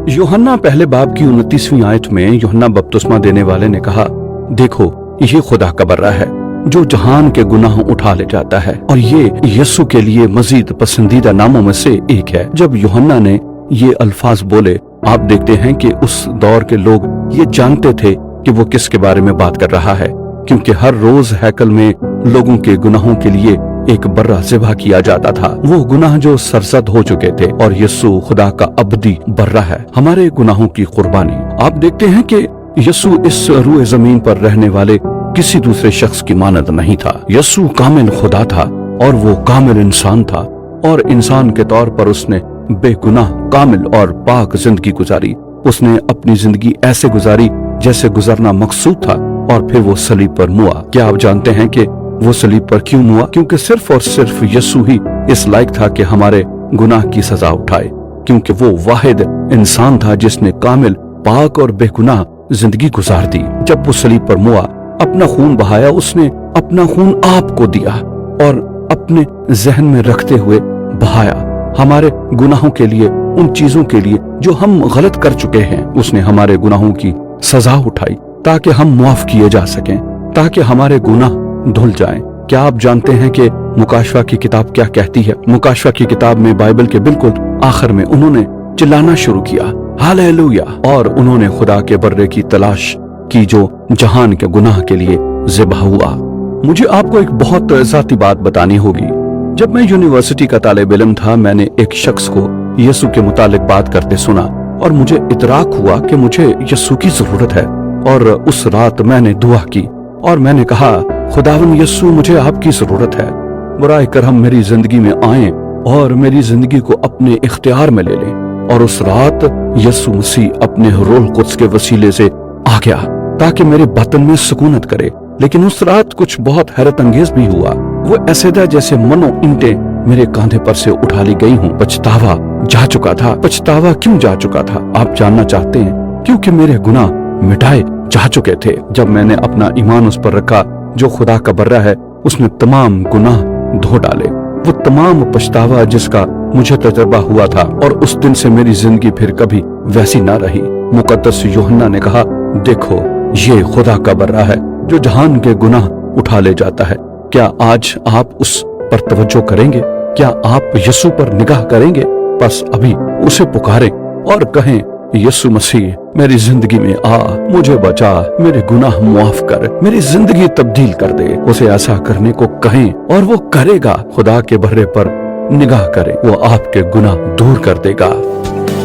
यूहन्ना पहले बाब की 29वीं आयत में यूहन्ना बपतिस्मा देने वाले ने कहा, देखो ये खुदा का बर्रा है जो जहान के गुनाह उठा ले जाता है, और ये यीशु के लिए मजीद पसंदीदा नामों में से एक है। जब यूहन्ना ने ये अल्फाज बोले, आप देखते हैं कि उस दौर के लोग ये जानते थे कि वो किसके बारे में बात कर रहा है, क्योंकि हर रोज हैकल में लोगों के गुनाहों के लिए एक बर्रा ज़िबा किया जाता था, वो गुनाह जो सरसद हो चुके थे। और यीशु खुदा का अबदी बर्रा है, हमारे गुनाहों की कुर्बानी। आप देखते हैं कि यीशु इस रूए जमीन पर रहने वाले किसी दूसरे शख्स की मानद नहीं था। यीशु कामिल खुदा था और वो कामिल इंसान था, और इंसान के तौर पर उसने बेगुनाह, कामिल और पाक जिंदगी गुजारी। उसने अपनी जिंदगी ऐसे गुजारी जैसे गुजरना मकसूद था, और फिर वो सलीब पर मुआ। क्या आप जानते हैं कि वो सलीब पर क्यों मुआ? क्योंकि सिर्फ और सिर्फ यीशु ही इस लायक था कि हमारे गुनाह की सजा उठाए, क्योंकि वो वाहिद इंसान था जिसने कामिल, पाक और बेगुनाह जिंदगी गुजार दी। जब वो सलीब पर मुआ, अपना खून बहाया, उसने अपना खून आपको दिया और अपने जहन में रखते हुए बहाया हमारे गुनाहों के लिए, उन चीजों के लिए जो हम गलत कर चुके हैं। उसने हमारे गुनाहों की सजा उठाई ताकि हम मुआफ किए जा सकें, ताकि हमारे गुनाह धुल जाएं। क्या आप जानते हैं कि मुकाशवा की किताब क्या कहती है? मुकाशवा की किताब में, बाइबल के बिल्कुल आखिर में, उन्होंने चिल्लाना शुरू किया, हालेलुया, और उन्होंने खुदा के बर्रे की तलाश की जो जहान के गुनाह के लिए ज़िबा हुआ। मुझे आपको एक बहुत ज़ाती बात बतानी होगी। जब मैं यूनिवर्सिटी का तालिब इल्म था, मैंने एक शख्स को यीशु के मुतालिक बात करते सुना, और मुझे इतराक हुआ कि मुझे यीशु की जरूरत है। और उस रात मैंने दुआ की और मैंने कहा, खुदावन यीशु, मुझे आपकी जरूरत है। बराए करम मेरी जिंदगी में आए और मेरी जिंदगी को अपने इख्तियार में ले लें। और उस रात यीशु मसीह अपने रूह कुद्स के वसीले से आ गया ताकि मेरे बातन में सुकूनत करे। लेकिन उस रात कुछ बहुत हैरत अंगेज भी हुआ। वो ऐसे था जैसे मनो ईंटें मेरे कांधे पर से उठा ली गई हूँ। पछतावा जा चुका था। पछतावा क्यों जा चुका था? आप जानना चाहते हैं? क्योंकि मेरे गुनाह मिटाए जा चुके थे। जब मैंने अपना ईमान उस पर रखा जो खुदा का बर्रा है, उसने तमाम गुनाह धो डाले। वो तमाम पछतावा जिसका मुझे तजर्बा हुआ था, और उस दिन से मेरी जिंदगी फिर कभी वैसी ना रही। मुकद्दस यूहन्ना ने कहा, देखो ये खुदा का बर्रा है जो जहान के गुनाह उठा ले जाता है। क्या आज आप उस पर तवज्जो करेंगे? क्या आप यीशु पर निगाह करेंगे? बस अभी उसे पुकारें और कहें, यीशु मसीह मेरी जिंदगी में आ, मुझे बचा, मेरे गुनाह मुआफ कर, मेरी जिंदगी तब्दील कर दे। उसे ऐसा करने को कहें और वो करेगा। खुदा के बर्रे पर निगाह करें, वो आपके गुनाह दूर कर देगा।